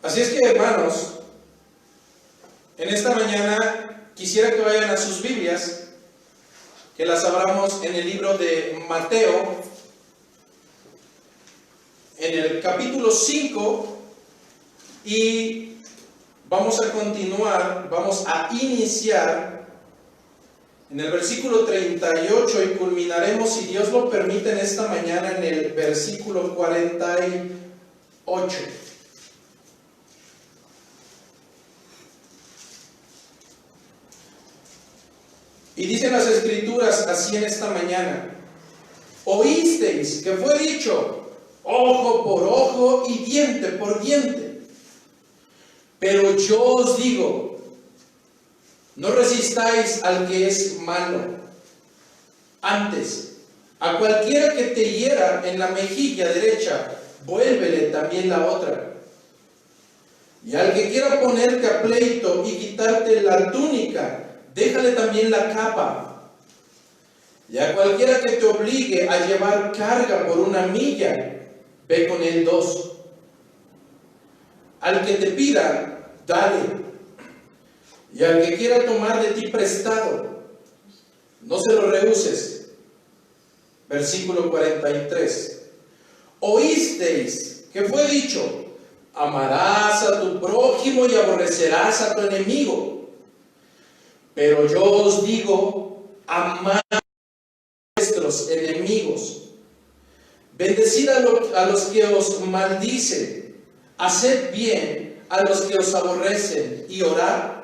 Así es que, hermanos, en esta mañana quisiera que vayan a sus Biblias, que las abramos en el libro de Mateo, en el capítulo 5, y vamos a continuar, vamos a iniciar en el versículo 38 y culminaremos, si Dios lo permite, en esta mañana en el versículo 48. Y dicen las Escrituras así en esta mañana: oísteis que fue dicho, ojo por ojo y diente por diente. Pero yo os digo, no resistáis al que es malo. Antes, a cualquiera que te hiera en la mejilla derecha, vuélvele también la otra. Y al que quiera ponerte a pleito y quitarte la túnica, déjale también la capa. Y a cualquiera que te obligue a llevar carga por 1 milla, ve con él 2. Al que te pida, dale. Y al que quiera tomar de ti prestado, no se lo rehuses. Versículo 43. Oísteis que fue dicho, amarás a tu prójimo y aborrecerás a tu enemigo. Pero yo os digo, amad a vuestros enemigos, bendecid a los que os maldicen, haced bien a los que os aborrecen, y orad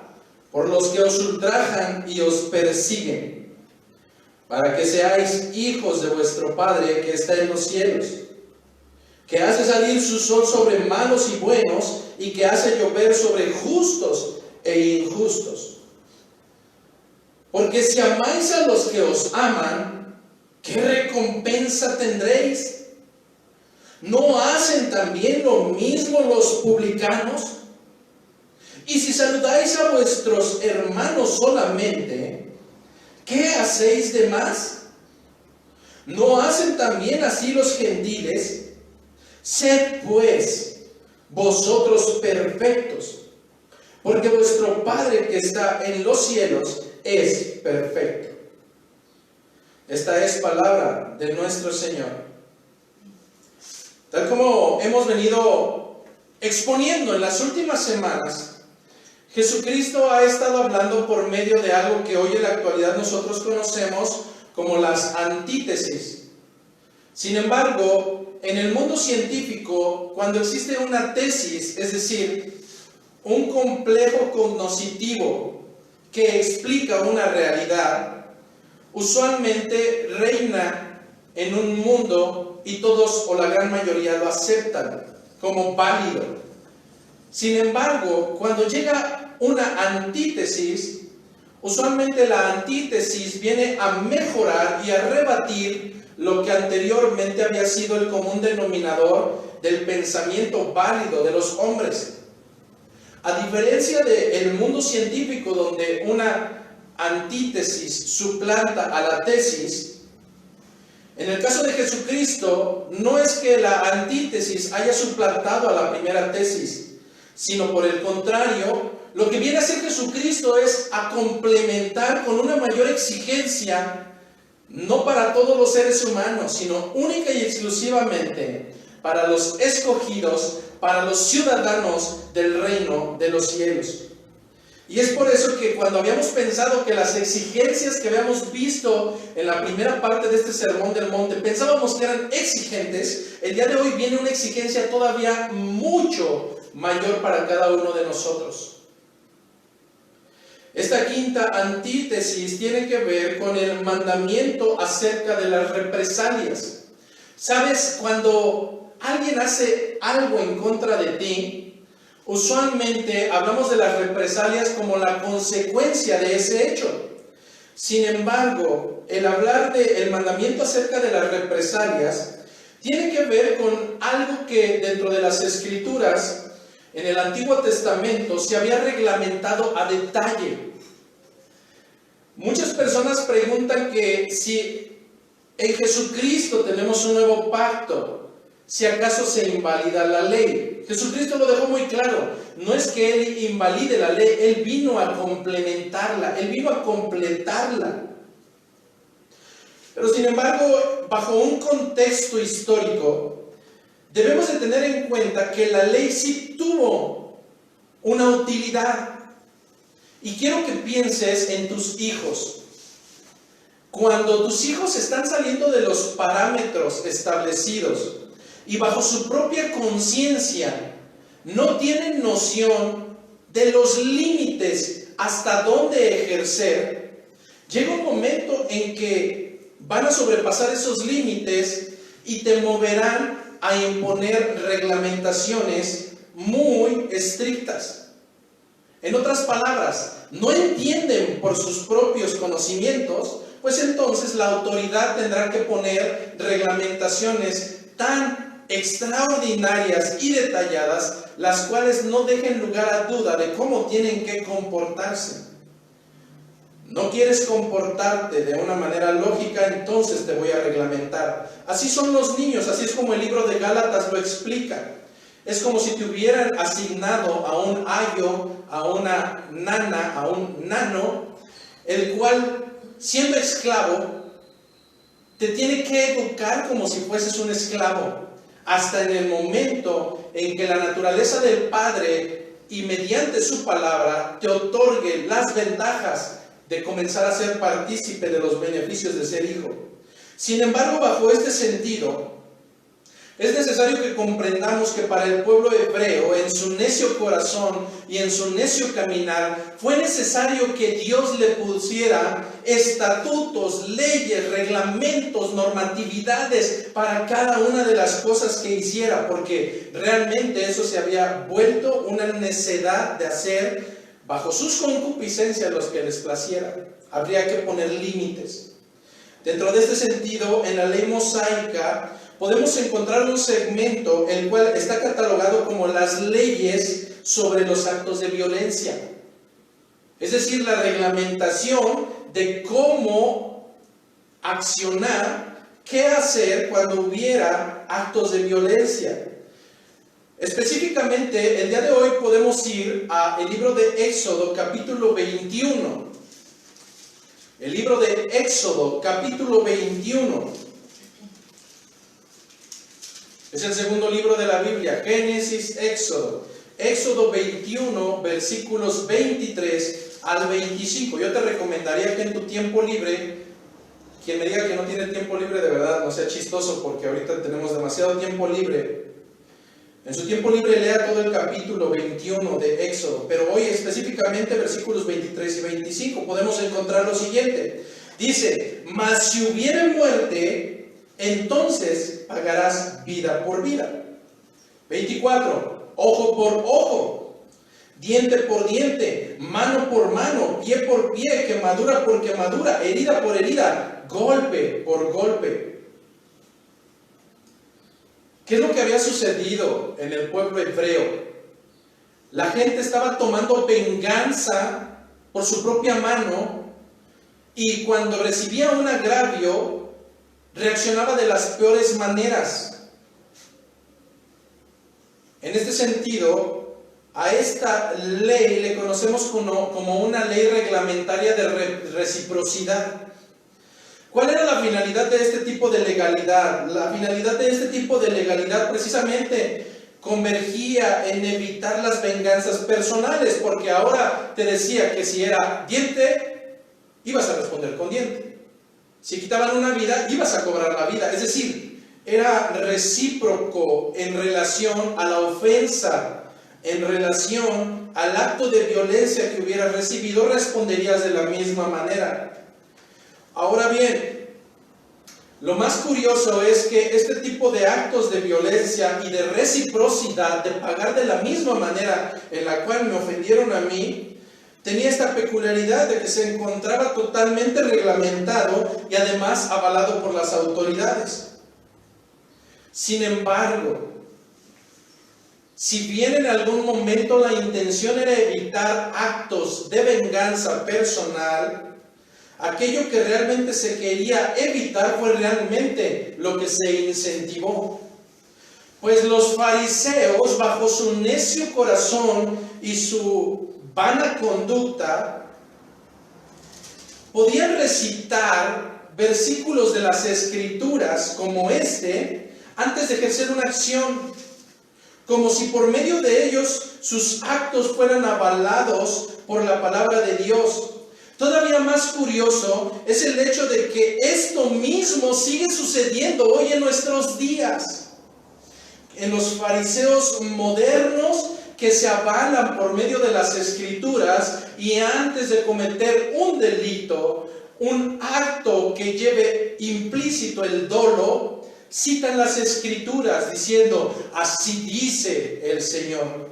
por los que os ultrajan y os persiguen, para que seáis hijos de vuestro Padre que está en los cielos, que hace salir su sol sobre malos y buenos, y que hace llover sobre justos e injustos. Porque si amáis a los que os aman, ¿qué recompensa tendréis? ¿No hacen también lo mismo los publicanos? Y si saludáis a vuestros hermanos solamente, ¿qué hacéis de más? ¿No hacen también así los gentiles? Sed pues vosotros perfectos, porque vuestro Padre que está en los cielos es perfecto. Esta es palabra de nuestro Señor. Tal como hemos venido exponiendo en las últimas semanas, Jesucristo ha estado hablando por medio de algo que hoy en la actualidad nosotros conocemos como las antítesis. Sin embargo, en el mundo científico, cuando existe una tesis, es decir, un complejo cognoscitivo que explica una realidad, usualmente reina en un mundo y todos o la gran mayoría lo aceptan como válido. Sin embargo, cuando llega una antítesis, usualmente la antítesis viene a mejorar y a rebatir lo que anteriormente había sido el común denominador del pensamiento válido de los hombres. A diferencia del mundo científico, donde una antítesis suplanta a la tesis, en el caso de Jesucristo, no es que la antítesis haya suplantado a la primera tesis, sino por el contrario, lo que viene a hacer Jesucristo es a complementar con una mayor exigencia, no para todos los seres humanos, sino única y exclusivamente para los escogidos, para los ciudadanos del reino de los cielos. Y es por eso que cuando habíamos pensado que las exigencias que habíamos visto en la primera parte de este Sermón del Monte, pensábamos que eran exigentes, el día de hoy viene una exigencia todavía mucho mayor para cada uno de nosotros. Esta quinta antítesis tiene que ver con el mandamiento acerca de las represalias. ¿Sabes? Cuando alguien hace algo en contra de ti, usualmente hablamos de las represalias como la consecuencia de ese hecho. Sin embargo, el hablar del mandamiento acerca de las represalias tiene que ver con algo que dentro de las Escrituras, en el Antiguo Testamento, se había reglamentado a detalle. Muchas personas preguntan que si en Jesucristo tenemos un nuevo pacto, si acaso se invalida la ley. Jesucristo lo dejó muy claro. No es que Él invalide la ley, Él vino a complementarla, Él vino a completarla. Pero sin embargo, bajo un contexto histórico, debemos de tener en cuenta que la ley sí tuvo una utilidad. Y quiero que pienses en tus hijos. Cuando tus hijos están saliendo de los parámetros establecidos y bajo su propia conciencia no tienen noción de los límites hasta dónde ejercer, llega un momento en que van a sobrepasar esos límites y te moverán a imponer reglamentaciones muy estrictas. En otras palabras, no entienden por sus propios conocimientos, pues entonces la autoridad tendrá que poner reglamentaciones tan extraordinarias y detalladas, las cuales no dejen lugar a duda de cómo tienen que comportarse. No quieres comportarte de una manera lógica, entonces te voy a reglamentar. Así son los niños, así es como el libro de Gálatas lo explica. Es como si te hubieran asignado a un ayo, a una nana, a un nano, el cual, siendo esclavo, te tiene que educar como si fueses un esclavo, hasta en el momento en que la naturaleza del Padre y mediante su palabra te otorgue las ventajas de comenzar a ser partícipe de los beneficios de ser hijo. Sin embargo, bajo este sentido, es necesario que comprendamos que para el pueblo hebreo, en su necio corazón y en su necio caminar, fue necesario que Dios le pusiera estatutos, leyes, reglamentos, normatividades para cada una de las cosas que hiciera, porque realmente eso se había vuelto una necedad de hacer bajo sus concupiscencias los que les placiera. Habría que poner límites. Dentro de este sentido, en la ley mosaica, podemos encontrar un segmento el cual está catalogado como las leyes sobre los actos de violencia. Es decir, la reglamentación de cómo accionar, qué hacer cuando hubiera actos de violencia. Específicamente, el día de hoy podemos ir al libro de Éxodo, capítulo 21. El libro de Éxodo, capítulo 21. Es el segundo libro de la Biblia, Génesis, Éxodo. Éxodo 21, versículos 23 al 25. Yo te recomendaría que en tu tiempo libre, quien me diga que no tiene tiempo libre, de verdad, no sea chistoso, porque ahorita tenemos demasiado tiempo libre. En su tiempo libre lea todo el capítulo 21 de Éxodo, pero hoy específicamente versículos 23 y 25 podemos encontrar lo siguiente. Dice, mas si hubiere muerte, entonces pagarás vida por vida. 24, ojo por ojo, diente por diente, mano por mano, pie por pie, quemadura por quemadura, herida por herida, golpe por golpe. ¿Qué es lo que había sucedido en el pueblo hebreo? La gente estaba tomando venganza por su propia mano y cuando recibía un agravio, reaccionaba de las peores maneras. En este sentido, a esta ley le conocemos como una ley reglamentaria de reciprocidad. ¿Cuál era la finalidad de este tipo de legalidad? La finalidad de este tipo de legalidad precisamente convergía en evitar las venganzas personales, porque ahora te decía que si era diente, ibas a responder con diente. Si quitaban una vida, ibas a cobrar la vida. Es decir, era recíproco en relación a la ofensa, en relación al acto de violencia que hubieras recibido, responderías de la misma manera. Ahora bien, lo más curioso es que este tipo de actos de violencia y de reciprocidad, de pagar de la misma manera en la cual me ofendieron a mí, tenía esta peculiaridad de que se encontraba totalmente reglamentado y además avalado por las autoridades. Sin embargo, si bien en algún momento la intención era evitar actos de venganza personal, aquello que realmente se quería evitar fue realmente lo que se incentivó. Pues los fariseos, bajo su necio corazón y su vana conducta, podían recitar versículos de las Escrituras como este antes de ejercer una acción, como si por medio de ellos sus actos fueran avalados por la palabra de Dios. Todavía más curioso es el hecho de que esto mismo sigue sucediendo hoy en nuestros días. En los fariseos modernos que se avalan por medio de las Escrituras y antes de cometer un delito, un acto que lleve implícito el dolo, citan las Escrituras diciendo, así dice el Señor.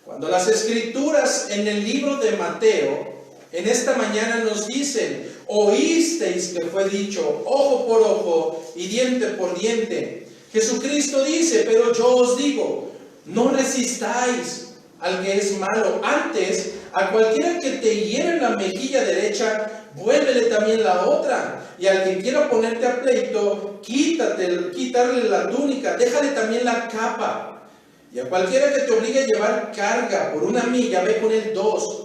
Cuando las Escrituras en el libro de Mateo, en esta mañana nos dicen, oísteis que fue dicho, ojo por ojo y diente por diente. Jesucristo dice, pero yo os digo, no resistáis al que es malo. Antes, a cualquiera que te hiere en la mejilla derecha, vuélvele también la otra. Y al que quiera ponerte a pleito, quitarle la túnica, déjale también la capa. Y a cualquiera que te obligue a llevar carga por 1 milla, ve con él 2.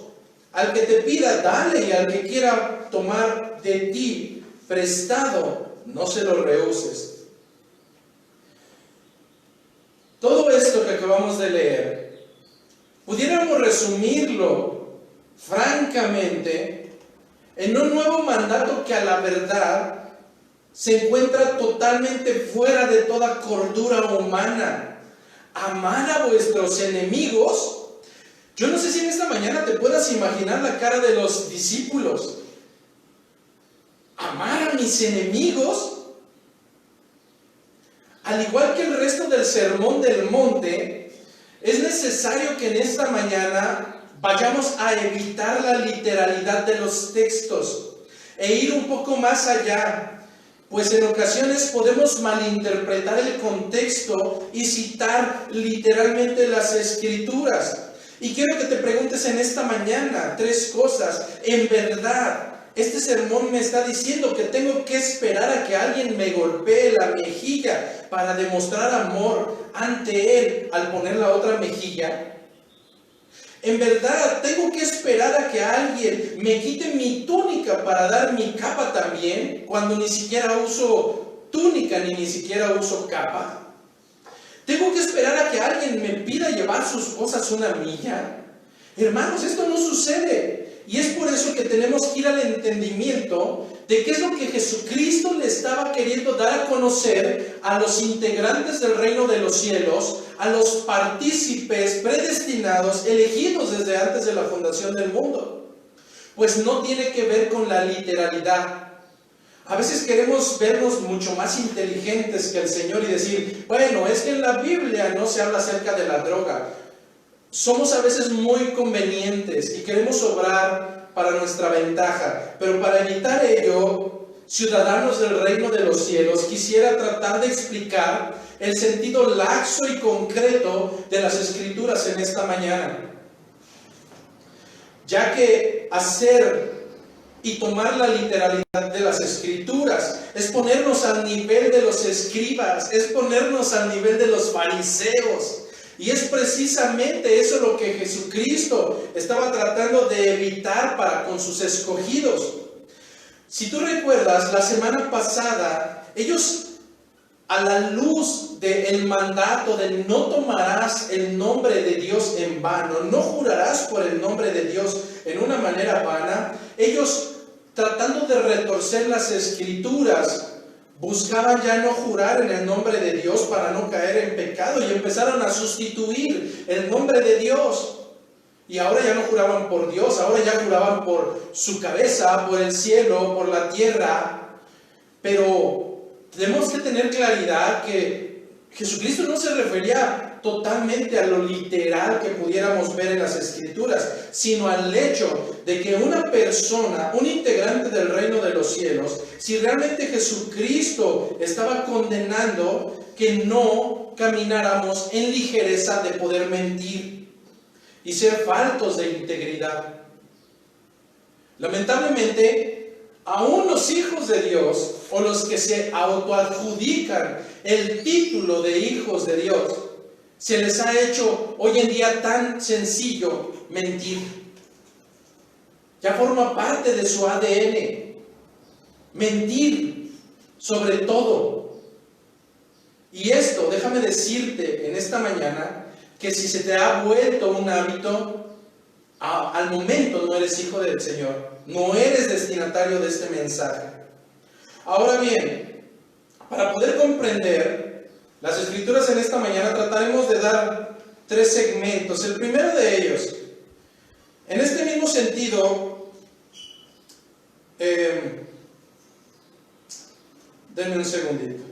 Al que te pida, dale, y al que quiera tomar de ti prestado, no se lo rehuses. Todo esto que acabamos de leer, pudiéramos resumirlo francamente en un nuevo mandato que a la verdad se encuentra totalmente fuera de toda cordura humana. Amar a vuestros enemigos. Yo no sé si en esta mañana te puedas imaginar la cara de los discípulos. Amar a mis enemigos. Al igual que el resto del sermón del monte, es necesario que en esta mañana vayamos a evitar la literalidad de los textos e ir un poco más allá. Pues en ocasiones podemos malinterpretar el contexto y citar literalmente las Escrituras. Y quiero que te preguntes en esta mañana 3 cosas. En verdad, este sermón me está diciendo que tengo que esperar a que alguien me golpee la mejilla para demostrar amor ante él al poner la otra mejilla. En verdad, tengo que esperar a que alguien me quite mi túnica para dar mi capa también, cuando ni siquiera uso túnica ni siquiera uso capa. Tengo que esperar a que alguien me pida llevar sus cosas 1 milla. Hermanos, esto no sucede. Y es por eso que tenemos que ir al entendimiento de qué es lo que Jesucristo le estaba queriendo dar a conocer a los integrantes del reino de los cielos, a los partícipes predestinados, elegidos desde antes de la fundación del mundo. Pues no tiene que ver con la literalidad. A veces queremos vernos mucho más inteligentes que el Señor y decir, bueno, es que en la Biblia no se habla acerca de la droga. Somos a veces muy convenientes y queremos obrar para nuestra ventaja, pero para evitar ello, ciudadanos del reino de los cielos, quisiera tratar de explicar el sentido laxo y concreto de las Escrituras en esta mañana, ya que hacer y tomar la literalidad de las Escrituras es ponernos al nivel de los escribas, es ponernos al nivel de los fariseos. Y es precisamente eso lo que Jesucristo estaba tratando de evitar para con sus escogidos. Si tú recuerdas, la semana pasada, ellos, a la luz del mandato de no tomarás el nombre de Dios en vano, no jurarás por el nombre de Dios en una manera vana, ellos, tratando de retorcer las Escrituras, buscaban ya no jurar en el nombre de Dios para no caer en pecado y empezaron a sustituir el nombre de Dios. Y ahora ya no juraban por Dios, ahora ya juraban por su cabeza, por el cielo, por la tierra. Pero tenemos que tener claridad que Jesucristo no se refería totalmente a lo literal que pudiéramos ver en las Escrituras, sino al hecho de que una persona, un integrante del reino de los cielos, si realmente Jesucristo estaba condenando que no camináramos en ligereza de poder mentir y ser faltos de integridad. Lamentablemente, aún los hijos de Dios, o los que se autoadjudican el título de hijos de Dios, se les ha hecho hoy en día tan sencillo mentir. Ya forma parte de su ADN. Mentir sobre todo. Y esto, déjame decirte en esta mañana, que si se te ha vuelto un hábito, al momento no eres hijo del Señor. No eres destinatario de este mensaje. Ahora bien, para poder comprender las Escrituras en esta mañana, trataremos de dar 3 segmentos. El primero de ellos, en este mismo sentido, denme un segundito.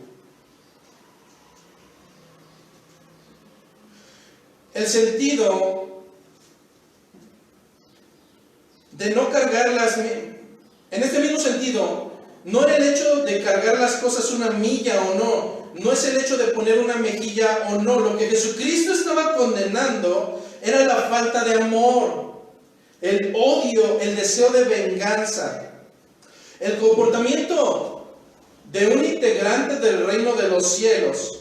El sentido de no cargarlas, en este mismo sentido, no era el hecho de cargar las cosas una milla o no es el hecho de poner una mejilla o no. Lo que Jesucristo estaba condenando era la falta de amor, el odio, el deseo de venganza. El comportamiento de un integrante del reino de los cielos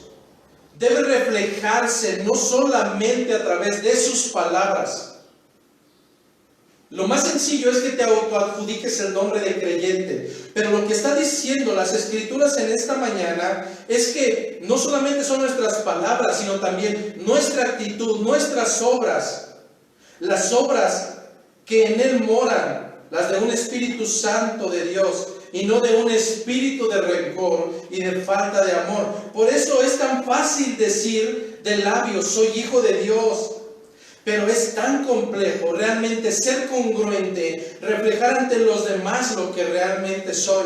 debe reflejarse no solamente a través de sus palabras. Lo más sencillo es que te autoadjudiques el nombre de creyente, pero lo que está diciendo las Escrituras en esta mañana es que no solamente son nuestras palabras, sino también nuestra actitud, nuestras obras, las obras que en Él moran, las de un Espíritu Santo de Dios, y no de un espíritu de rencor y de falta de amor. Por eso es tan fácil decir de labios, soy hijo de Dios. Pero es tan complejo realmente ser congruente, reflejar ante los demás lo que realmente soy.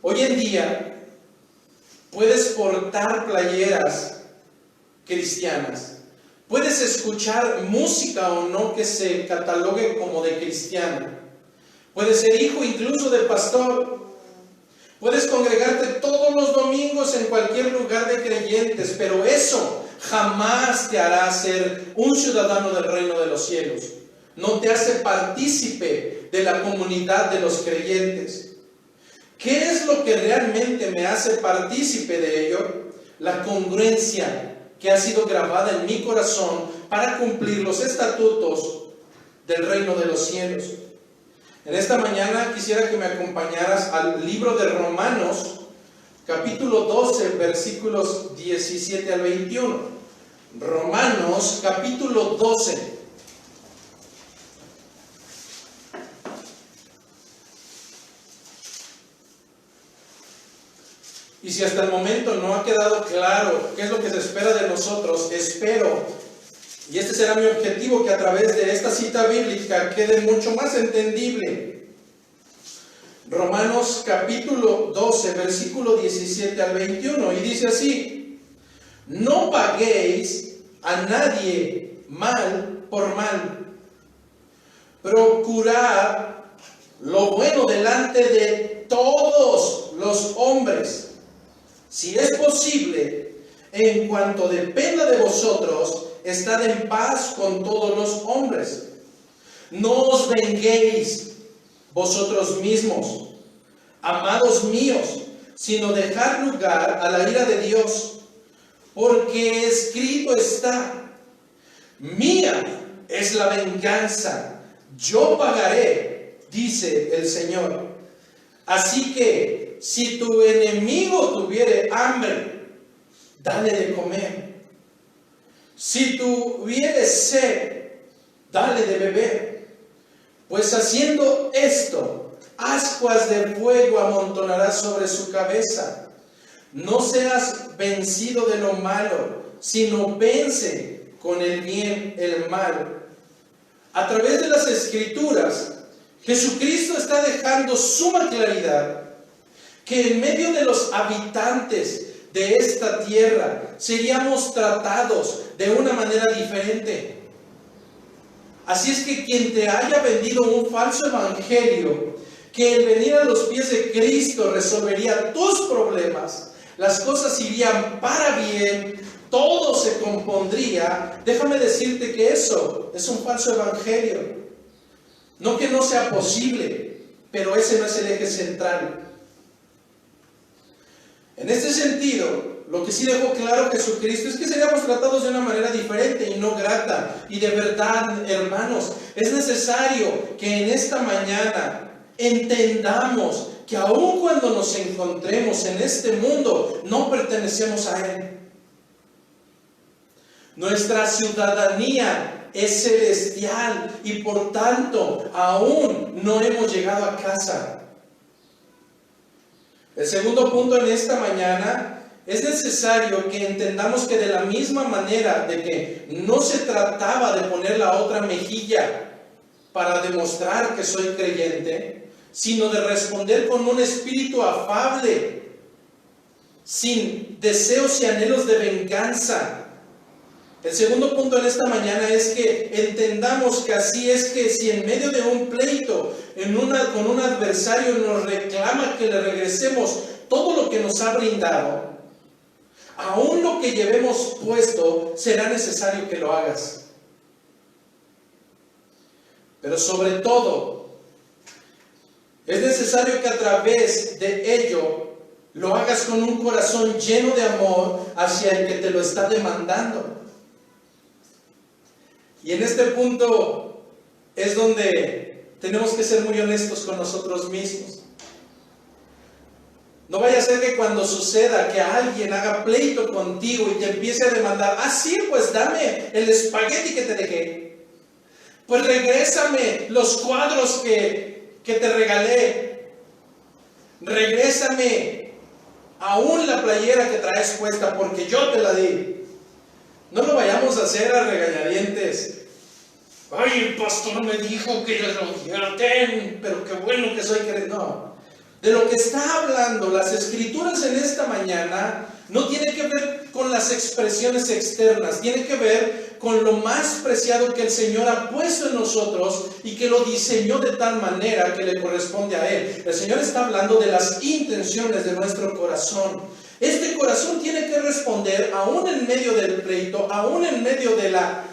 Hoy en día puedes portar playeras cristianas, puedes escuchar música o no que se catalogue como de cristiana, puedes ser hijo incluso de pastor, puedes congregarte todos los domingos en cualquier lugar de creyentes, pero eso jamás te hará ser un ciudadano del reino de los cielos. No te hace partícipe de la comunidad de los creyentes. ¿Qué es lo que realmente me hace partícipe de ello? La congruencia que ha sido grabada en mi corazón para cumplir los estatutos del reino de los cielos. En esta mañana quisiera que me acompañaras al libro de Romanos, capítulo 12, versículos 17 al 21. Romanos, capítulo 12. Y si hasta el momento no ha quedado claro qué es lo que se espera de nosotros, espero, y este será mi objetivo, que a través de esta cita bíblica quede mucho más entendible. Romanos capítulo 12, versículo 17 al 21, y dice así: no paguéis a nadie mal por mal, procurad lo bueno delante de todos los hombres, si es posible, en cuanto dependa de vosotros, estad en paz con todos los hombres. No os venguéis vosotros mismos, amados míos, sino dejad lugar a la ira de Dios, porque escrito está: mía es la venganza, yo pagaré, dice el Señor. Así que si tu enemigo tuviere hambre, dale de comer. Si tuviere sed, dale de beber. Pues haciendo esto, ascuas de fuego amontonarás sobre su cabeza. No seas vencido de lo malo, sino vence con el bien el mal. A través de las Escrituras, Jesucristo está dejando suma claridad que en medio de los habitantes de esta tierra seríamos tratados de una manera diferente. Así es que quien te haya vendido un falso evangelio, que el venir a los pies de Cristo resolvería tus problemas, las cosas irían para bien, todo se compondría, déjame decirte que eso es un falso evangelio. No que no sea posible, pero ese no es el eje central. En este sentido, lo que sí dejó claro Jesucristo es que seríamos tratados de una manera diferente y no grata. Y de verdad, hermanos, es necesario que en esta mañana entendamos que aun cuando nos encontremos en este mundo, no pertenecemos a él. Nuestra ciudadanía es celestial y por tanto aún no hemos llegado a casa. El segundo punto en esta mañana, es necesario que entendamos que de la misma manera de que no se trataba de poner la otra mejilla para demostrar que soy creyente, sino de responder con un espíritu afable, sin deseos y anhelos de venganza. El segundo punto en esta mañana es que entendamos que así es que si en medio de un pleito, con un adversario nos reclama que le regresemos todo lo que nos ha brindado, aún lo que llevemos puesto, será necesario que lo hagas. Pero sobre todo, es necesario que a través de ello lo hagas con un corazón lleno de amor hacia el que te lo está demandando. Y en este punto es donde tenemos que ser muy honestos con nosotros mismos. No vaya a ser que cuando suceda que alguien haga pleito contigo y te empiece a demandar, sí, pues dame el espagueti que te dejé, pues regrésame los cuadros que te regalé, regrésame aún la playera que traes puesta porque yo te la di. No lo vayamos a hacer a regañadientes. Ay, el pastor me dijo que yo lo diera, pero qué bueno que soy creyente. No. De lo que está hablando las escrituras en esta mañana no tiene que ver con las expresiones externas, tiene que ver con lo más preciado que el Señor ha puesto en nosotros y que lo diseñó de tal manera que le corresponde a Él. El Señor está hablando de las intenciones de nuestro corazón. Este corazón tiene que responder aún en medio del pleito, aún en medio de la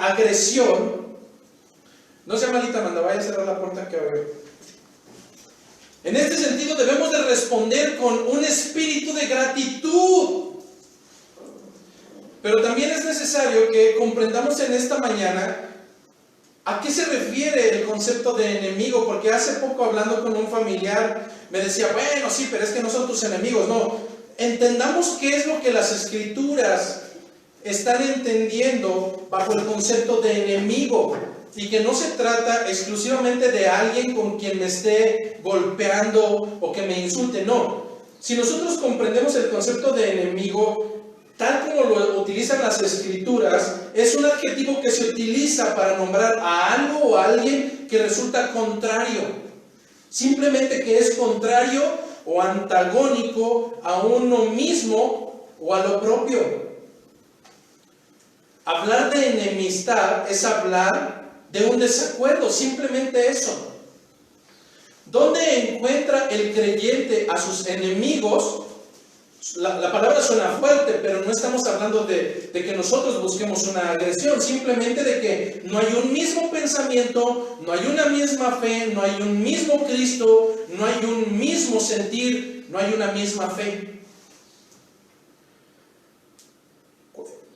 agresión. No sea malita, Amanda, vaya a cerrar la puerta que abre. En este sentido debemos de responder con un espíritu de gratitud. Pero también es necesario que comprendamos en esta mañana a qué se refiere el concepto de enemigo, porque hace poco hablando con un familiar me decía, bueno, sí, pero es que no son tus enemigos. No, entendamos qué es lo que las escrituras están entendiendo bajo el concepto de enemigo, y que no se trata exclusivamente de alguien con quien me esté golpeando o que me insulte. No, si nosotros comprendemos el concepto de enemigo tal como lo utilizan las escrituras, es un adjetivo que se utiliza para nombrar a algo o a alguien que resulta contrario, simplemente que es contrario o antagónico a uno mismo o a lo propio. Hablar de enemistad es hablar de un desacuerdo, simplemente eso. ¿Dónde encuentra el creyente a sus enemigos? La palabra suena fuerte, pero no estamos hablando de que nosotros busquemos una agresión, simplemente de que no hay un mismo pensamiento, no hay una misma fe, no hay un mismo Cristo, no hay un mismo sentir, no hay una misma fe.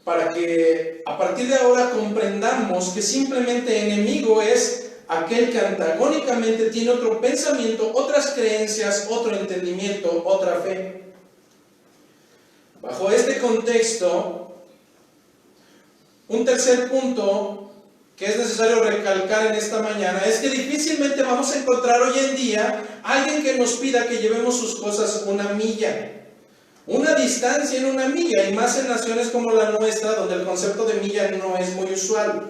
Para que a partir de ahora comprendamos que simplemente enemigo es aquel que antagónicamente tiene otro pensamiento, otras creencias, otro entendimiento, otra fe. Bajo este contexto, un tercer punto que es necesario recalcar en esta mañana es que difícilmente vamos a encontrar hoy en día alguien que nos pida que llevemos sus cosas una milla. Una distancia en una milla, y más en naciones como la nuestra, donde el concepto de milla no es muy usual.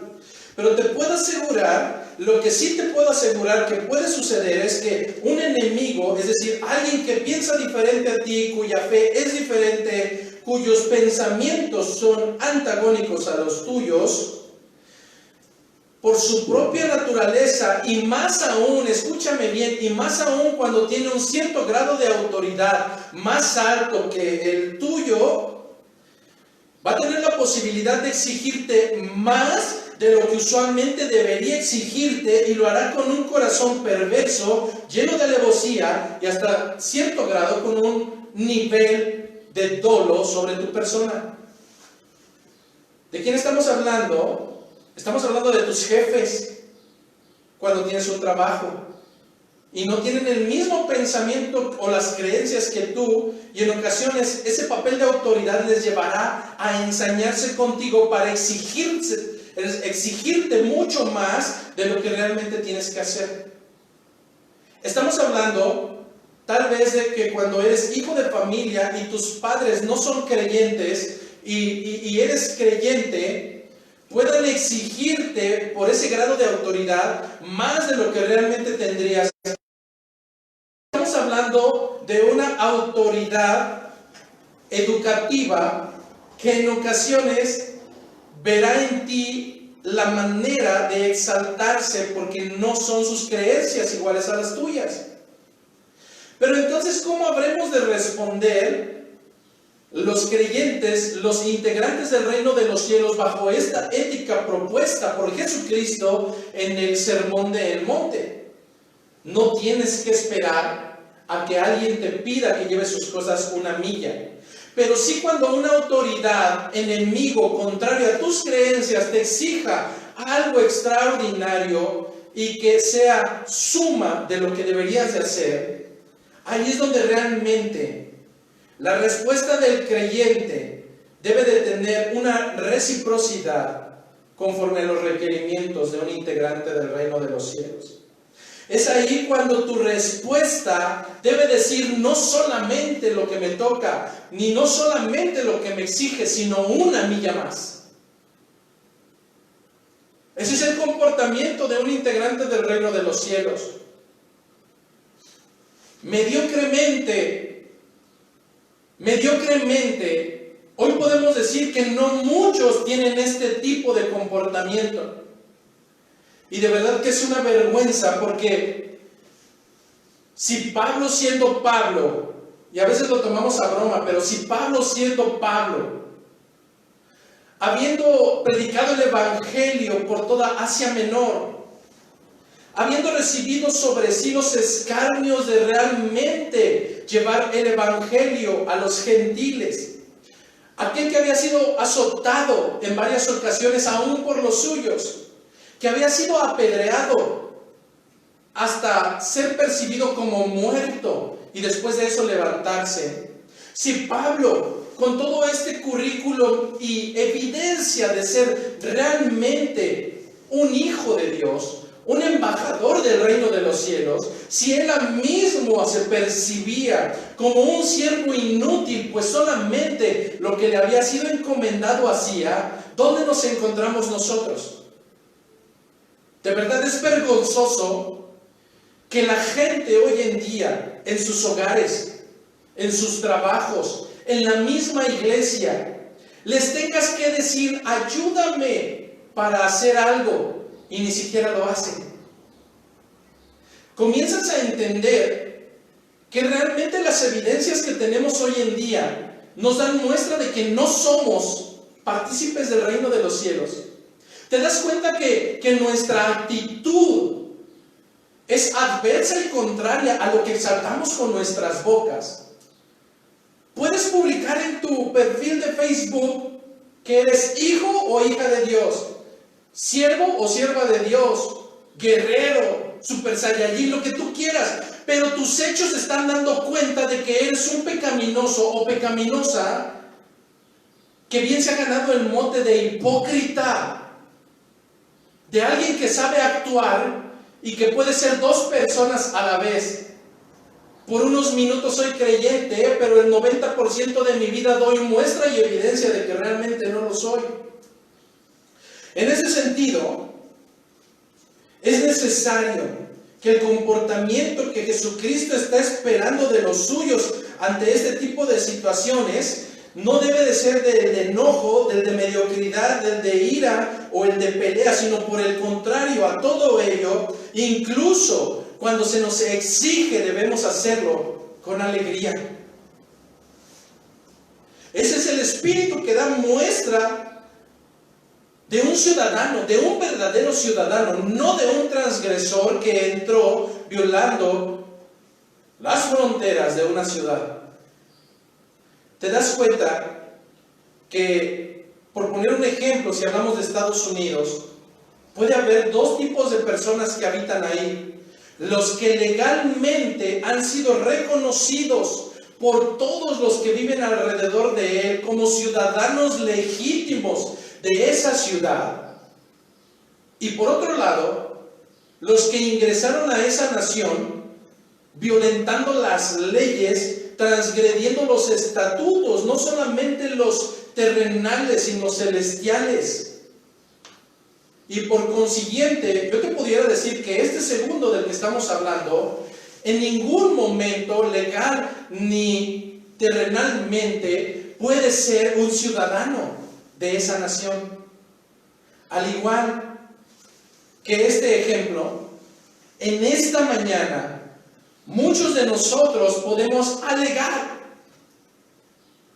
Pero te puedo asegurar, lo que sí te puedo asegurar que puede suceder es que un enemigo, es decir, alguien que piensa diferente a ti, cuya fe es diferente, cuyos pensamientos son antagónicos a los tuyos, por su propia naturaleza, y más aún, escúchame bien, y más aún cuando tiene un cierto grado de autoridad más alto que el tuyo, Va a tener la posibilidad de exigirte más de lo que usualmente debería exigirte, y lo hará con un corazón perverso, lleno de alevosía y hasta cierto grado con un nivel de dolo sobre tu persona. ¿De quién estamos hablando? Estamos hablando de tus jefes cuando tienes un trabajo y no tienen el mismo pensamiento o las creencias que tú, y en ocasiones ese papel de autoridad les llevará a ensañarse contigo para exigirte mucho más de lo que realmente tienes que hacer. Estamos hablando tal vez de que cuando eres hijo de familia y tus padres no son creyentes y eres creyente, puedan exigirte por ese grado de autoridad más de lo que realmente tendrías. Estamos hablando de una autoridad educativa que en ocasiones verá en ti la manera de exaltarse porque no son sus creencias iguales a las tuyas. Pero entonces, ¿cómo habremos de responder los creyentes, los integrantes del reino de los cielos, bajo esta ética propuesta por Jesucristo en el Sermón del Monte? No tienes que esperar a que alguien te pida que lleves sus cosas una milla. Pero sí, cuando una autoridad, enemigo, contrario a tus creencias, te exija algo extraordinario y que sea suma de lo que deberías de hacer, ahí es donde realmente la respuesta del creyente debe de tener una reciprocidad conforme a los requerimientos de un integrante del reino de los cielos. Es ahí cuando tu respuesta debe decir no solamente lo que me toca, ni no solamente lo que me exige, sino una milla más. Ese es el comportamiento de un integrante del reino de los cielos. Mediocremente, hoy podemos decir que no muchos tienen este tipo de comportamiento. Y de verdad que es una vergüenza, porque si Pablo siendo Pablo, y a veces lo tomamos a broma, pero si Pablo siendo Pablo, habiendo predicado el Evangelio por toda Asia Menor, habiendo recibido sobre sí los escarnios de realmente llevar el Evangelio a los gentiles, aquel que había sido azotado en varias ocasiones aún por los suyos, que había sido apedreado hasta ser percibido como muerto y después de eso levantarse. Si Pablo, con todo este currículum y evidencia de ser realmente un hijo de Dios, un embajador del reino de los cielos, si él mismo se percibía como un siervo inútil, pues solamente lo que le había sido encomendado hacía, ¿dónde nos encontramos nosotros? De verdad es vergonzoso que la gente hoy en día, en sus hogares, en sus trabajos, en la misma iglesia, les tengas que decir, ayúdame para hacer algo, y ni siquiera lo hacen. Comienzas a entender que realmente las evidencias que tenemos hoy en día nos dan muestra de que no somos partícipes del reino de los cielos. ¿Te das cuenta que nuestra actitud es adversa y contraria a lo que exaltamos con nuestras bocas? Puedes publicar en tu perfil de Facebook que eres hijo o hija de Dios, siervo o sierva de Dios, guerrero, super saiyajin, lo que tú quieras, pero tus hechos están dando cuenta de que eres un pecaminoso o pecaminosa que bien se ha ganado el mote de hipócrita, de alguien que sabe actuar y que puede ser dos personas a la vez. Por unos minutos soy creyente, pero el 90% de mi vida doy muestra y evidencia de que realmente no lo soy. En ese sentido, es necesario que el comportamiento que Jesucristo está esperando de los suyos ante este tipo de situaciones no debe de ser del de enojo, del de mediocridad, del de ira o el de pelea, sino por el contrario, a todo ello, incluso cuando se nos exige, debemos hacerlo con alegría. Ese es el Espíritu que da muestra de un ciudadano, de un verdadero ciudadano, no de un transgresor que entró violando las fronteras de una ciudad. ¿Te das cuenta que, por poner un ejemplo, si hablamos de Estados Unidos, puede haber dos tipos de personas que habitan ahí? Los que legalmente han sido reconocidos por todos los que viven alrededor de él como ciudadanos legítimos de esa ciudad. Y por otro lado, los que ingresaron a esa nación violentando las leyes, transgrediendo los estatutos, no solamente los terrenales, sino celestiales. Y por consiguiente, yo te pudiera decir que este segundo del que estamos hablando, en ningún momento legal ni terrenalmente puede ser un ciudadano de esa nación. Al igual que este ejemplo, en esta mañana, muchos de nosotros podemos alegar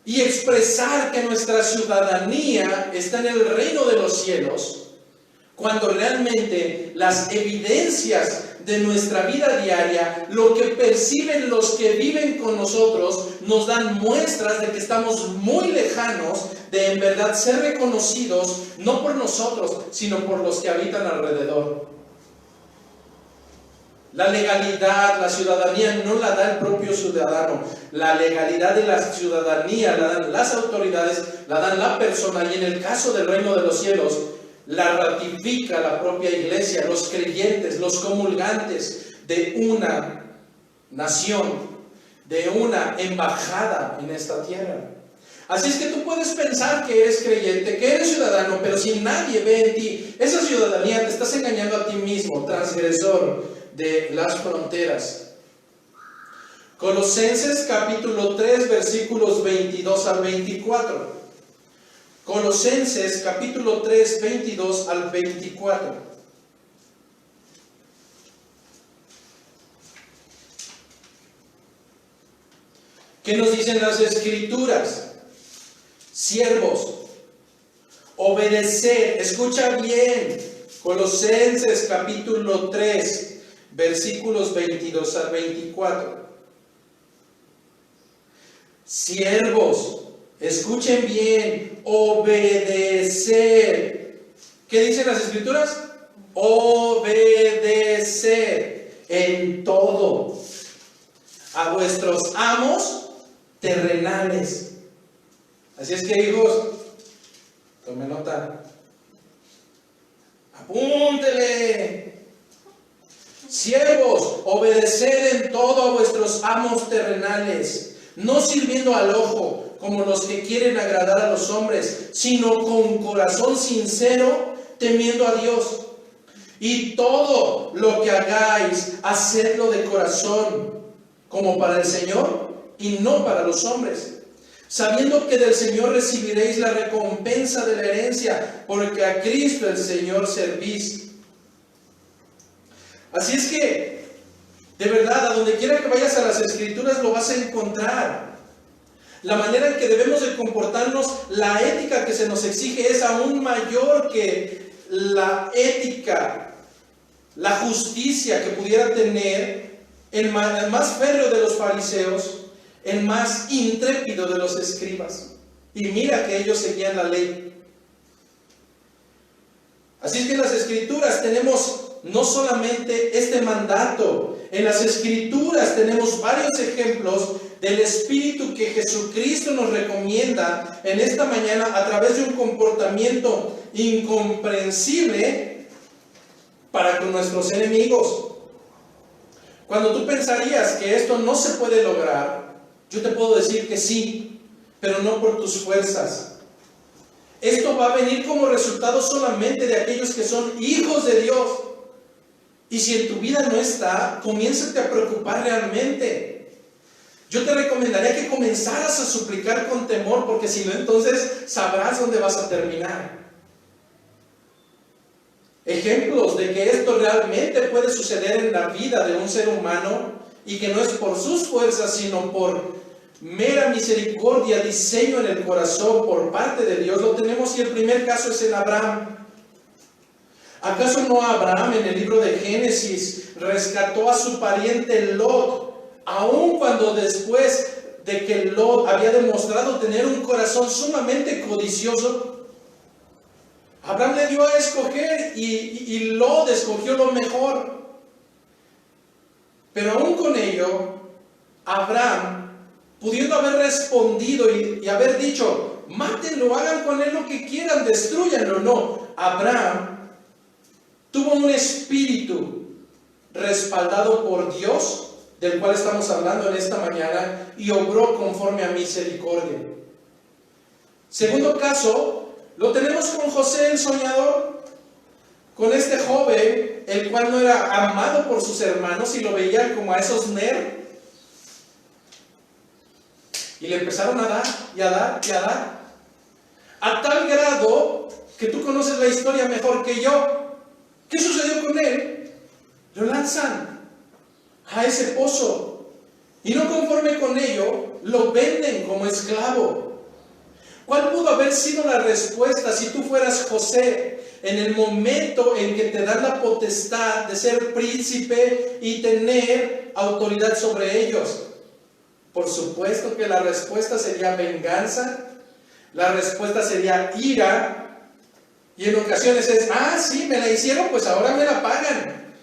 y expresar que nuestra ciudadanía está en el reino de los cielos, cuando realmente las evidencias de nuestra vida diaria, lo que perciben los que viven con nosotros, nos dan muestras de que estamos muy lejanos de en verdad ser reconocidos, no por nosotros, sino por los que habitan alrededor. La legalidad, la ciudadanía no la da el propio ciudadano. La legalidad de la ciudadanía la dan las autoridades, la dan la persona, y en el caso del reino de los cielos, la ratifica la propia iglesia, los creyentes, los comulgantes de una nación, de una embajada en esta tierra. Así es que tú puedes pensar que eres creyente, que eres ciudadano, pero si nadie ve en ti esa ciudadanía, te estás engañando a ti mismo, transgresor de las fronteras. Colosenses capítulo 3, versículos 22 al 24. Colosenses capítulo 3, 22 al 24. ¿Qué nos dicen las Escrituras? Siervos, obedeced, escucha bien, Colosenses capítulo 3, versículos 22 al 24. Siervos, escuchen bien, obedecer. ¿Qué dicen las Escrituras? Obedecer en todo a vuestros amos terrenales. Así es que, hijos, tome nota, apúntele. Siervos, obedeced en todo a vuestros amos terrenales, no sirviendo al ojo como los que quieren agradar a los hombres, sino con corazón sincero, temiendo a Dios. Y todo lo que hagáis, hacedlo de corazón, como para el Señor y no para los hombres, sabiendo que del Señor recibiréis la recompensa de la herencia, porque a Cristo el Señor servís. Así es que, de verdad, a donde quiera que vayas a las Escrituras lo vas a encontrar. La manera en que debemos de comportarnos, la ética que se nos exige es aún mayor que la ética, la justicia que pudiera tener el más férreo de los fariseos, el más intrépido de los escribas. Y mira que ellos seguían la ley. Así es que en las Escrituras tenemos no solamente este mandato, en las Escrituras tenemos varios ejemplos del espíritu que Jesucristo nos recomienda en esta mañana a través de un comportamiento incomprensible para con nuestros enemigos. Cuando tú pensarías que esto no se puede lograr, yo te puedo decir que sí, pero no por tus fuerzas. Esto va a venir como resultado solamente de aquellos que son hijos de Dios. Y si en tu vida no está, comiénzate a preocupar realmente. Yo te recomendaría que comenzaras a suplicar con temor, porque si no, entonces sabrás dónde vas a terminar. Ejemplos de que esto realmente puede suceder en la vida de un ser humano y que no es por sus fuerzas, sino por mera misericordia, diseño en el corazón por parte de Dios, lo tenemos, y el primer caso es en Abraham. ¿Acaso no Abraham en el libro de Génesis rescató a su pariente Lot, aun cuando después de que Lot había demostrado tener un corazón sumamente codicioso? Abraham le dio a escoger y Lot escogió lo mejor. Pero aún con ello, Abraham, pudiendo haber respondido y haber dicho, mátenlo, hagan con él lo que quieran, destruyanlo, no. Abraham tuvo un espíritu respaldado por Dios, del cual estamos hablando en esta mañana, y obró conforme a misericordia. Segundo caso, lo tenemos con José el soñador, con este joven, el cual no era amado por sus hermanos y lo veían como a esos nerds. Y le empezaron a dar, y a dar, y a dar. A tal grado que tú conoces la historia mejor que yo. ¿Qué sucedió con él? Lo lanzan a ese pozo. Y no conforme con ello, lo venden como esclavo. ¿Cuál pudo haber sido la respuesta si tú fueras José en el momento en que te dan la potestad de ser príncipe y tener autoridad sobre ellos? Por supuesto que la respuesta sería venganza, la respuesta sería ira, y en ocasiones es, sí, me la hicieron, pues ahora me la pagan.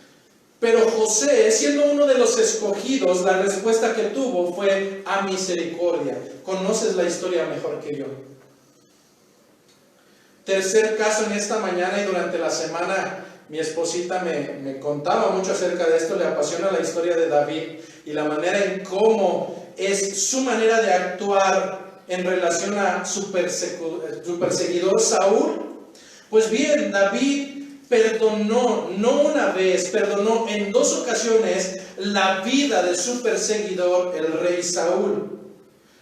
Pero José, siendo uno de los escogidos, la respuesta que tuvo fue a misericordia. Conoces la historia mejor que yo. Tercer caso en esta mañana, y durante la semana mi esposita me contaba mucho acerca de esto. Le apasiona la historia de David y la manera en cómo es su manera de actuar en relación a su perseguidor Saúl. Pues bien, David perdonó, no una vez, perdonó en 2 ocasiones la vida de su perseguidor, el rey Saúl.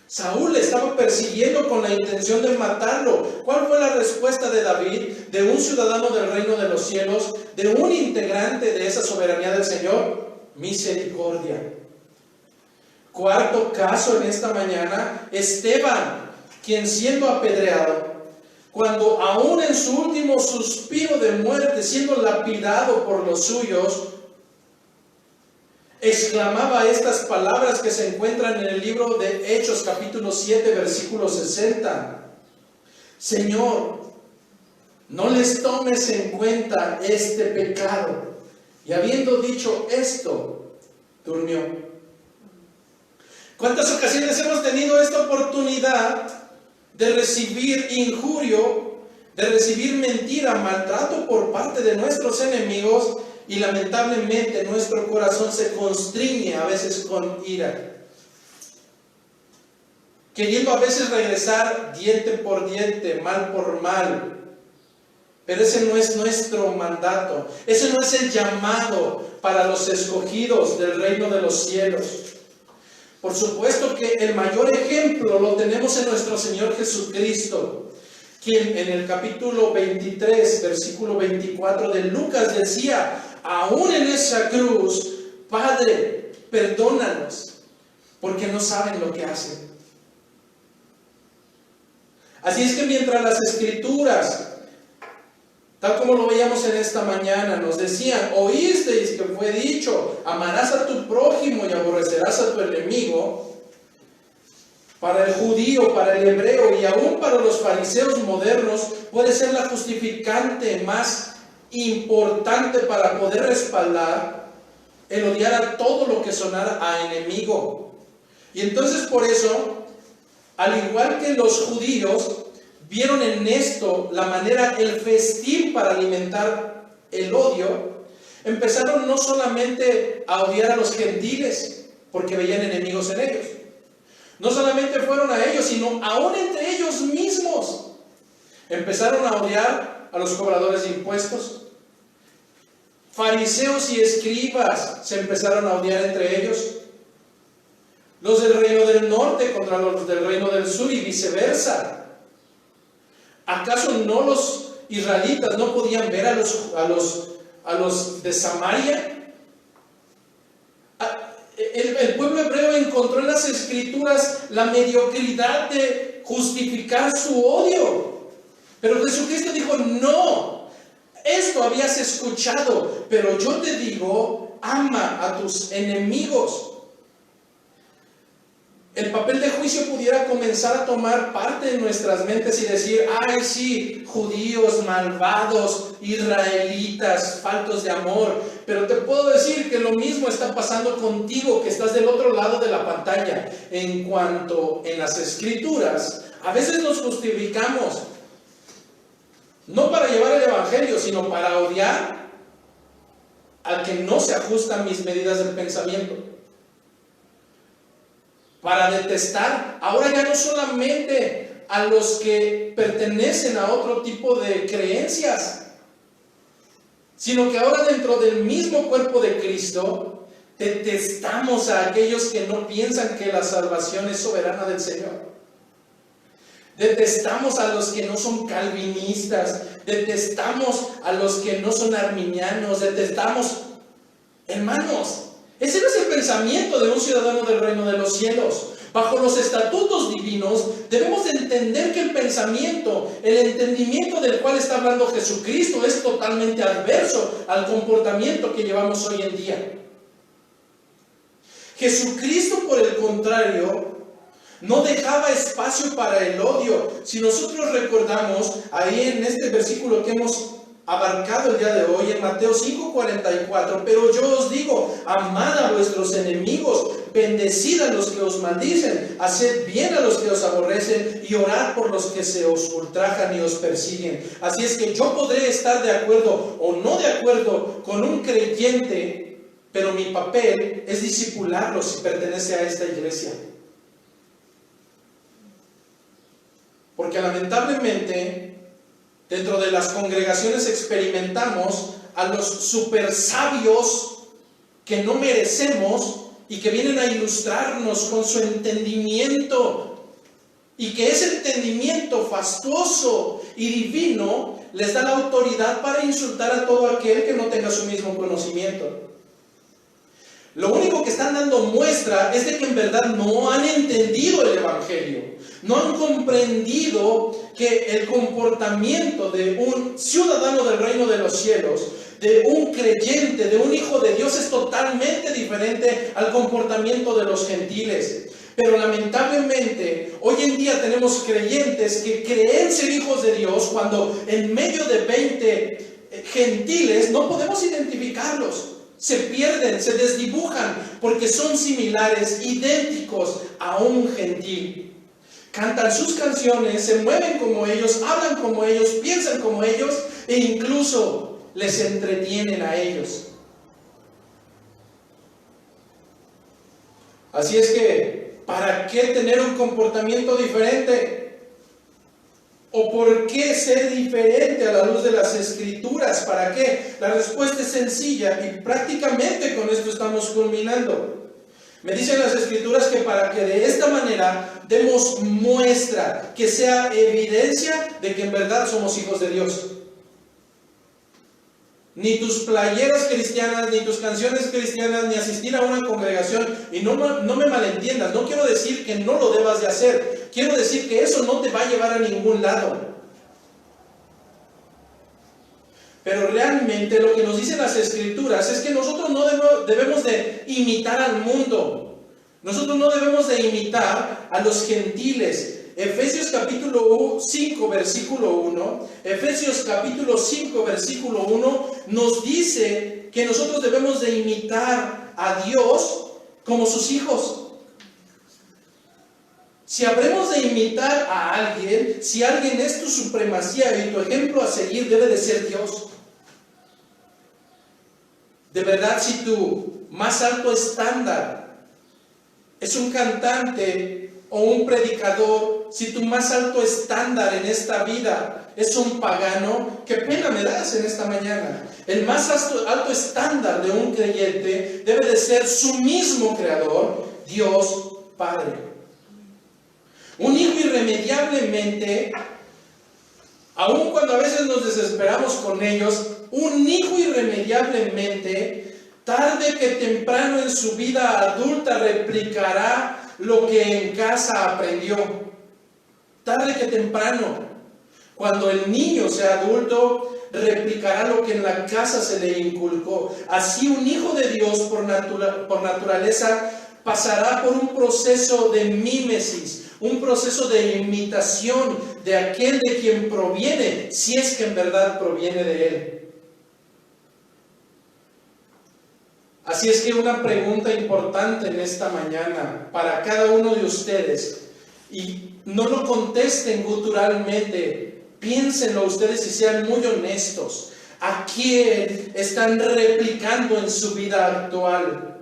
Saúl le estaba persiguiendo con la intención de matarlo. ¿Cuál fue la respuesta de David, de un ciudadano del reino de los cielos, de un integrante de esa soberanía del Señor? Misericordia. Cuarto caso en esta mañana, Esteban, quien siendo apedreado, cuando aún en su último suspiro de muerte, siendo lapidado por los suyos, exclamaba estas palabras que se encuentran en el libro de Hechos capítulo 7 versículo 60. Señor, no les tomes en cuenta este pecado. Y habiendo dicho esto, durmió. ¿Cuántas ocasiones hemos tenido esta oportunidad de recibir injurio, de recibir mentira, maltrato por parte de nuestros enemigos, y lamentablemente nuestro corazón se constriñe a veces con ira, queriendo a veces regresar diente por diente, mal por mal? Pero ese no es nuestro mandato, ese no es el llamado para los escogidos del reino de los cielos. Por supuesto que el mayor ejemplo lo tenemos en nuestro Señor Jesucristo, quien en el capítulo 23, versículo 24 de Lucas decía, aún en esa cruz, Padre, perdónanos, porque no saben lo que hacen. Así es que mientras las Escrituras, tal como lo veíamos en esta mañana, nos decían, oísteis que fue dicho, amarás a tu prójimo y aborrecerás a tu enemigo. Para el judío, para el hebreo y aún para los fariseos modernos, puede ser la justificante más importante para poder respaldar el odiar a todo lo que sonara a enemigo. Y entonces por eso, al igual que los judíos, vieron en esto la manera, el festín para alimentar el odio, empezaron no solamente a odiar a los gentiles, porque veían enemigos en ellos. No solamente fueron a ellos, sino aún entre ellos mismos. Empezaron a odiar a los cobradores de impuestos. Fariseos y escribas se empezaron a odiar entre ellos. Los del reino del norte contra los del reino del sur y viceversa. ¿Acaso no los israelitas no podían ver a los de Samaria? El pueblo hebreo encontró en las Escrituras la mediocridad de justificar su odio. Pero Jesucristo dijo, no, esto habías escuchado, pero yo te digo, ama a tus enemigos. El papel de juicio pudiera comenzar a tomar parte en nuestras mentes y decir, ay sí, judíos malvados, israelitas, faltos de amor. Pero te puedo decir que lo mismo está pasando contigo, que estás del otro lado de la pantalla. En cuanto en las Escrituras, a veces nos justificamos, no para llevar el evangelio, sino para odiar al que no se ajusta a mis medidas del pensamiento. Para detestar, ahora ya no solamente a los que pertenecen a otro tipo de creencias, sino que ahora dentro del mismo cuerpo de Cristo, detestamos a aquellos que no piensan que la salvación es soberana del Señor. Detestamos a los que no son calvinistas, detestamos a los que no son arminianos, detestamos, hermanos. Ese no es el pensamiento de un ciudadano del reino de los cielos. Bajo los estatutos divinos debemos entender que el pensamiento, el entendimiento del cual está hablando Jesucristo es totalmente adverso al comportamiento que llevamos hoy en día. Jesucristo, por el contrario, no dejaba espacio para el odio. Si nosotros recordamos ahí en este versículo que hemos abarcado el día de hoy, en Mateo 5:44, pero yo os digo, amad a vuestros enemigos, bendecid a los que os maldicen, haced bien a los que os aborrecen y orad por los que se os ultrajan y os persiguen. Así es que yo podré estar de acuerdo o no de acuerdo con un creyente, pero mi papel es discipularlo si pertenece a esta iglesia. Porque lamentablemente dentro de las congregaciones experimentamos a los super sabios que no merecemos y que vienen a ilustrarnos con su entendimiento, y que ese entendimiento fastuoso y divino les da la autoridad para insultar a todo aquel que no tenga su mismo conocimiento. Lo único que están dando muestra es de que en verdad no han entendido el evangelio, no han comprendido que el comportamiento de un ciudadano del reino de los cielos, de un creyente, de un hijo de Dios, es totalmente diferente al comportamiento de los gentiles. Pero lamentablemente hoy en día tenemos creyentes que creen ser hijos de Dios cuando en medio de 20 gentiles no podemos identificarlos. Se pierden, se desdibujan porque son similares, idénticos a un gentil. Cantan sus canciones, se mueven como ellos, hablan como ellos, piensan como ellos e incluso les entretienen a ellos. Así es que, ¿para qué tener un comportamiento diferente? ¿O por qué ser diferente a la luz de las Escrituras? ¿Para qué? La respuesta es sencilla y prácticamente con esto estamos culminando. Me dicen las Escrituras que para que de esta manera demos muestra, que sea evidencia de que en verdad somos hijos de Dios. Ni tus playeras cristianas, ni tus canciones cristianas, ni asistir a una congregación, y no me malentiendas, no quiero decir que no lo debas de hacer, quiero decir que eso no te va a llevar a ningún lado. Pero realmente lo que nos dicen las Escrituras es que nosotros no debemos de imitar al mundo, nosotros no debemos de imitar a los gentiles. Efesios capítulo 5 versículo 1, Efesios capítulo 5 versículo 1 nos dice que nosotros debemos de imitar a Dios como sus hijos. Si habremos de imitar a alguien, si alguien es tu supremacía y tu ejemplo a seguir, debe de ser Dios. De verdad, si tu más alto estándar es un cantante o un predicador, si tu más alto estándar en esta vida es un pagano, qué pena me das en esta mañana. El más alto estándar de un creyente debe de ser su mismo creador, Dios Padre. Un hijo irremediablemente, aun cuando a veces nos desesperamos con ellos, un hijo irremediablemente Tarde que temprano en su vida adulta replicará lo que en casa aprendió. Tarde que temprano, cuando el niño sea adulto, replicará lo que en la casa se le inculcó. Así un hijo de Dios por naturaleza pasará por un proceso de mímesis, un proceso de imitación de aquel de quien proviene, si es que en verdad proviene de él. Así es que una pregunta importante en esta mañana para cada uno de ustedes, y no lo contesten guturalmente, piénsenlo ustedes y sean muy honestos. ¿A quién están replicando en su vida actual?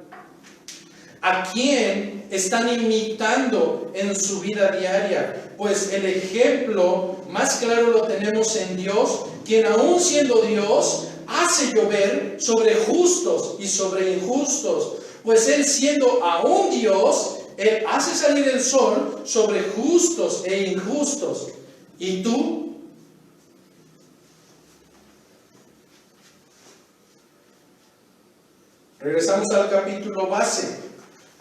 ¿A quién están imitando en su vida diaria? Pues el ejemplo más claro lo tenemos en Dios, quien aún siendo Dios, hace llover sobre justos y sobre injustos. Pues Él siendo aún Dios, Él hace salir el sol sobre justos e injustos. ¿Y tú? Regresamos al capítulo base.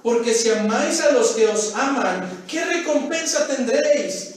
Porque si amáis a los que os aman, ¿qué recompensa tendréis?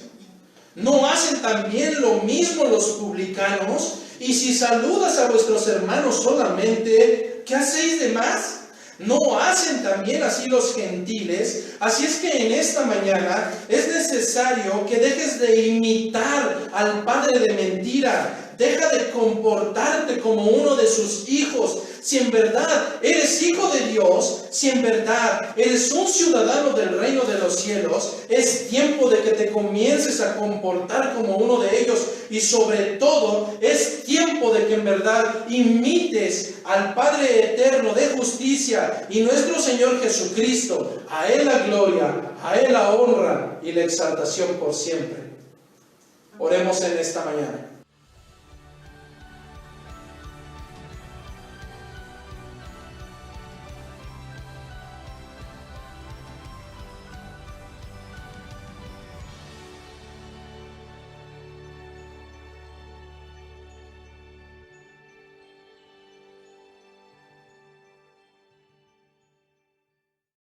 ¿No hacen también lo mismo los publicanos? Y si saludas a vuestros hermanos solamente, ¿qué hacéis de más? ¿No hacen también así los gentiles? Así es que en esta mañana es necesario que dejes de imitar al padre de mentira. Deja de comportarte como uno de sus hijos. Si en verdad eres hijo de Dios, si en verdad eres un ciudadano del reino de los cielos, es tiempo de que te comiences a comportar como uno de ellos. Y sobre todo, es tiempo de que en verdad imites al Padre eterno de justicia y nuestro Señor Jesucristo. A Él la gloria, a Él la honra y la exaltación por siempre. Oremos en esta mañana.